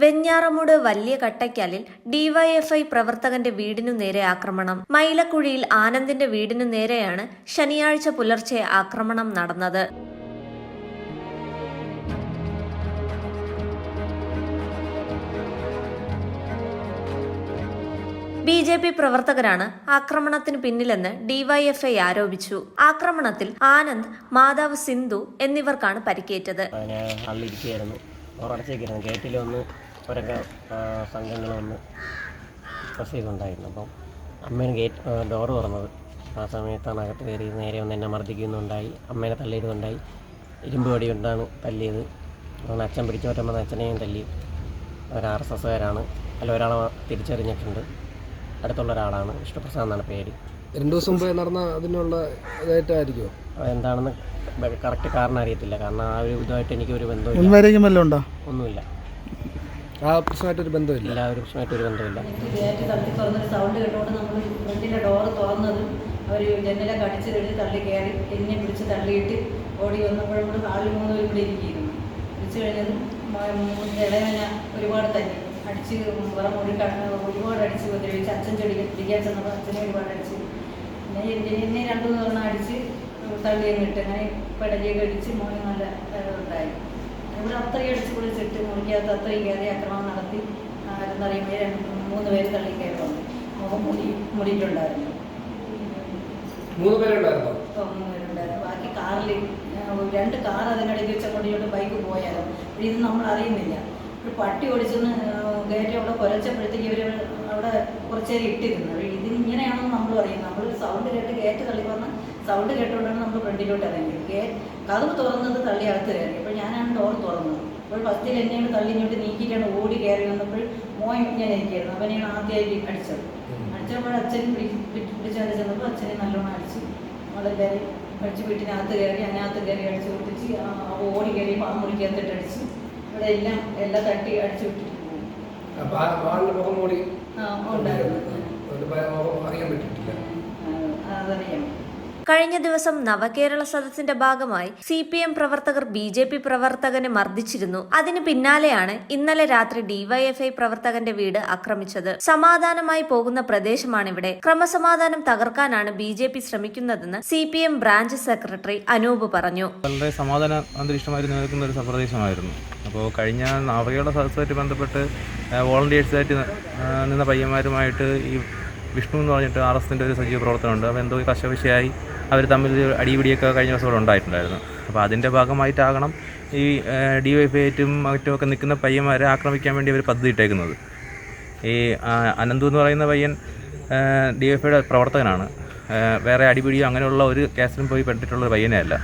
വെഞ്ഞാറമൂട് വലിയ കട്ടയ്ക്കാലിൽ ഡിവൈഎഫ്ഐ പ്രവർത്തകന്റെ വീടിനു നേരെ ആക്രമണം. മൈലക്കുഴിയിൽ ആനന്ദിന്റെ വീടിനു നേരെയാണ് ശനിയാഴ്ച പുലർച്ചെ ആക്രമണം നടന്നത്. ബി.ജെ.പി. പ്രവർത്തകരാണ് ആക്രമണത്തിന് പിന്നിലെന്ന് ഡിവൈഎഫ്ഐ ആരോപിച്ചു. ആക്രമണത്തിൽ ആനന്ദ്, മാതാവ് സിന്ധു എന്നിവർക്കാണ് പരിക്കേറ്റത്. ഒരൊക്കെ സംഘങ്ങൾ വന്ന് പ്രശ്നമുണ്ടായിരുന്നു. അപ്പം അമ്മേനെ ഗേറ്റ് ഡോറ് തുറന്നത്. ആ സമയത്താണ് അകത്ത് കയറി നേരെ ഒന്ന് എന്നെ മർദ്ദിക്കുന്നുണ്ടായി. അമ്മേനെ തല്ലിയതുണ്ടായി. ഇരുമ്പ് വടി കൊണ്ടാണ് തല്ലിയത്. അതുകൊണ്ട് അച്ഛൻ പിടിച്ചു പറ്റുമ്പോൾ അച്ഛനെയും തല്ലി. അവർ RSSകാരാണ്. ഒരാളെ തിരിച്ചറിഞ്ഞിട്ടുണ്ട്. അടുത്തുള്ള ഒരാളാണ്. വിഷ്ണുപ്രസാദ് എന്നാണ് പേര്. 2 ദിവസം മുമ്പ് നടന്ന അതിനുള്ള ഇതായിട്ടായിരിക്കുമോ? അതെന്താണെന്ന് കറക്റ്റ് കാരണം അറിയത്തില്ല. കാരണം ആ ഒരു ഇതുമായിട്ട് എനിക്കൊരു ബന്ധമില്ല. ഒന്നുമില്ല. ആ പ്രശ്നമായിട്ടൊരു ബന്ധമില്ല. ഒരു പ്രശ്നമായിട്ടൊരു ബന്ധമില്ല. ഗേറ്റ് തള്ളി തുറന്നൊരു സൗണ്ട് കേട്ടുകൊണ്ട് നമ്മൾ ഫ്രണ്ടിലെ ഡോറ് തുറന്നതും അവർ ജനലൊക്കെ അടിച്ച് കഴിഞ്ഞ് തള്ളി കയറി എന്നെ പിടിച്ച് തള്ളിയിട്ട് ഓടി വന്നപ്പോഴും കൂടെ ഹാളിൽ 3 പേരും കൂടി ഇരിക്കുന്നു. പിടിച്ചു കഴിഞ്ഞതും ഇളയവനെ ഒരുപാട് തല്ലി അടിച്ച് മൂടി ഒരുപാട് അടിച്ച് ഉപദ്രവിച്ച്. അച്ഛൻ പിടിക്കാൻ ചെന്നപ്പോൾ അച്ഛനെ ഒരുപാട് അടിച്ച്. പിന്നെ എന്നെ 2 തവണ അടിച്ച് തള്ളിയെന്ന് ഇട്ട് അങ്ങനെ പടലിയൊക്കെ അടിച്ച് മോനെ നല്ല ഉണ്ടായി. ഇവിടെ അത്രയും അടിച്ച് പൊളിച്ചിട്ട് മുറിക്കകത്ത് അത്രയും കയറി ആക്രമണം നടത്തി. ആരെന്നറിയുമ്പോൾ 3 പേര് തള്ളി കയറി വന്നു. മുഖം മുടിയിട്ടുണ്ടായിരുന്നു. 3 പേരുണ്ടായിരുന്നു. ബാക്കി കാറിൽ 2 കാർ അതിനിടയ്ക്ക് വെച്ച് അങ്ങോട്ട് ബൈക്ക് പോയായിരുന്നു. ഇത് നമ്മൾ അറിയുന്നില്ല. ഒരു പട്ടി ഓടിച്ചെന്ന് ഗേറ്റ് അവിടെ കുരച്ചപ്പോഴത്തേക്ക് ഇവർ അവിടെ കുറച്ചേരം ഇട്ടിരുന്നു. ഇതിങ്ങനെയാണെന്ന് നമ്മൾ അറിയുന്നത്. നമ്മൾ സൗണ്ട് കേട്ട് ഗേറ്റ് തള്ളി വന്ന സൗണ്ട് കേട്ടുകൊണ്ടാണ് നമ്മൾ ഫ്രണ്ടിലോട്ട് ഇറങ്ങിയത്. കതവ് തുറന്നത് തള്ളി അകത്ത് കയറി. അപ്പോൾ ഞാനാണ് ഡോർ തുറന്നത്. അപ്പോൾ ഫസ്റ്റിൽ എന്നെയാണ് തള്ളിഞ്ഞോട്ട് നീക്കിയിട്ടാണ് ഓടി കയറി വന്നപ്പോൾ മോൻ ഇങ്ങനെ ഇരിക്കുകയായിരുന്നു. അവനെയാണ് ആദ്യമായിട്ട് അടിച്ചത്. അടിച്ചപ്പോൾ അച്ഛൻ പിടിച്ചാൽ ചെന്നപ്പോൾ അച്ഛനെ നല്ലോണം അടിച്ച് അതെല്ലാവരും അടിച്ച് വീട്ടിനകത്ത് കയറി അതിനകത്ത് കയറി അടിച്ച് പൊട്ടിച്ച് ഓടി കയറി മുറിക്കകത്തിട്ട് അടിച്ച് ഇവിടെ എല്ലാം തട്ടി അടിച്ചു വിട്ടിട്ട് അതറിയാം. കഴിഞ്ഞ ദിവസം നവകേരള സദസ്സിന്റെ ഭാഗമായി CPM പ്രവർത്തകർ BJP പ്രവർത്തകനെ മർദ്ദിച്ചിരുന്നു. അതിന് പിന്നാലെയാണ് ഇന്നലെ രാത്രി ഡിവൈഎഫ്ഐ പ്രവർത്തകന്റെ വീട് ആക്രമിച്ചത്. സമാധാനമായി പോകുന്ന പ്രദേശമാണിവിടെ. ക്രമസമാധാനം തകർക്കാനാണ് BJP ശ്രമിക്കുന്നതെന്ന് CPM ബ്രാഞ്ച് സെക്രട്ടറി അനൂപ് പറഞ്ഞു. വളരെ സമാധാന അന്തരീക്ഷമായി നിൽക്കുന്ന ഒരു പ്രദേശമായിരുന്നു. അപ്പോൾ കഴിഞ്ഞ നവകേരള സദസ്സുമായിട്ട് ബന്ധപ്പെട്ട് വോളണ്ടിയേഴ്സായിട്ട് നിന്ന പയ്യന്മാരുമായിട്ട് ഈ വിഷ്ണു എന്ന് പറഞ്ഞിട്ട് RSSന്റെ ഒരു സജീവ പ്രവർത്തനമുണ്ട്. അപ്പോൾ എന്തോ കശവിശയായി അവർ തമ്മിൽ അടിപിടിയൊക്കെ കഴിഞ്ഞ ദിവസം ഇവിടെ ഉണ്ടായിട്ടുണ്ടായിരുന്നു. അപ്പോൾ അതിൻ്റെ ഭാഗമായിട്ടാകണം ഈ ഡിവൈഎഫ്ഐ മറ്റുമൊക്കെ നിൽക്കുന്ന പയ്യന്മാരെ ആക്രമിക്കാൻ വേണ്ടി അവർ പദ്ധതി ഇട്ടേക്കുന്നത്. ഈ അനന്തു എന്ന് പറയുന്ന പയ്യൻ ഡിവൈഎഫ്ഐയുടെ പ്രവർത്തകനാണ്. വേറെ അടിപിടിയോ അങ്ങനെയുള്ള ഒരു കേസിലും പോയി പെട്ടിട്ടുള്ള പയ്യനേ അല്ല.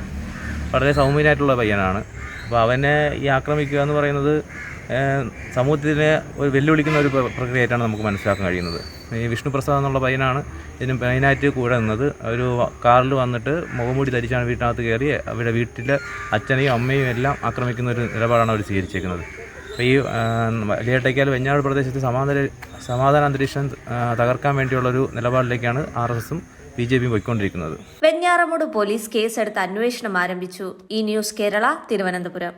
വളരെ സൗമ്യനായിട്ടുള്ള പയ്യനാണ്. അപ്പോൾ അവനെ ഈ ആക്രമിക്കുക എന്ന് പറയുന്നത് സമൂഹത്തിനെ ഒരു വെല്ലുവിളിക്കുന്ന ഒരു പ്രക്രിയയായിട്ടാണ് നമുക്ക് മനസ്സിലാക്കാൻ കഴിയുന്നത്. ഈ വിഷ്ണുപ്രസാദ് എന്നുള്ള പയ്യനാണ് ഇതിന് മെയിനായിട്ട് കൂടെ നിന്നത്. ഒരു കാറിൽ വന്നിട്ട് മുഖംമൂടി ധരിച്ചാണ് വീട്ടിനകത്ത് കയറി അവരുടെ വീട്ടിലെ അച്ഛനെയും അമ്മയും എല്ലാം ആക്രമിക്കുന്ന ഒരു നിലപാടാണ് അവർ സ്വീകരിച്ചേക്കുന്നത്. അപ്പോൾ ഈ വലിയട്ടയ്ക്കാൽ വെഞ്ഞാറമൂട് പ്രദേശത്ത് സമാധാന അന്തരീക്ഷം തകർക്കാൻ വേണ്ടിയുള്ളൊരു നിലപാടിലേക്കാണ് RSSും BJPയും പോയിക്കൊണ്ടിരിക്കുന്നത്. വെഞ്ഞാറമൂട് പോലീസ് കേസെടുത്ത് അന്വേഷണം ആരംഭിച്ചു. ഈ ന്യൂസ് കേരള, തിരുവനന്തപുരം.